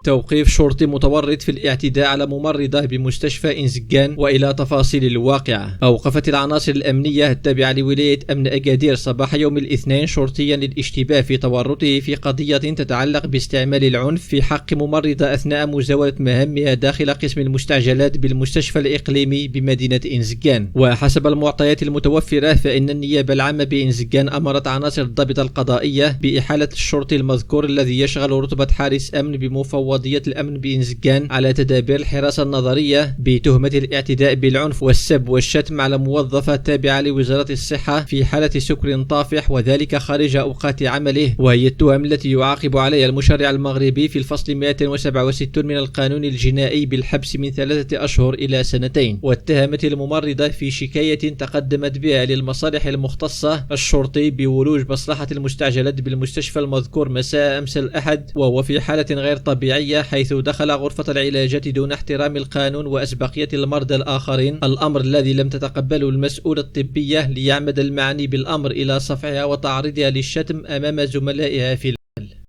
توقيف شرطي متورط في الاعتداء على ممرضة بمستشفى إنزجان. وإلى تفاصيل الواقعة. أوقفت العناصر الأمنية التابعة لولاية أمن أكادير صباح يوم الاثنين شرطيا للاشتباه في تورطه في قضية تتعلق باستعمال العنف في حق ممرضة أثناء مزاولة مهامها داخل قسم المستعجلات بالمستشفى الإقليمي بمدينة إنزجان. وحسب المعطيات المتوفرة فإن النيابة العامة بإنزجان أمرت عناصر الضابط القضائية بإحالة الشرطي المذكور الذي يشغل رتبة حارس أمن بمفوضية الأمن بإنزجان على تدابير الحراسة النظرية بتهمة الاعتداء بالعنف والسب والشتم على موظفة تابعة لوزارة الصحة في حالة سكر طافح وذلك خارج أوقات عمله، وهي التهم التي يعاقب عليها المشرع المغربي في الفصل 267 من القانون الجنائي بالحبس من 3 أشهر إلى 2 سنين. واتهمت الممرضة في شكاية تقدمت بها للمصالح المختصة الشرطي بولوج مصلحة المستعجلات بالمستشفى المذكور مساء أمس الأحد وهو في حالة غير طبيعية حيث دخل غرفة العلاجات دون احترام القانون وأسبقية المرضى الآخرين، الأمر الذي لم تتقبله المسؤولة الطبية ليعمد المعني بالأمر إلى صفعها وتعريضها للشتم أمام زملائها في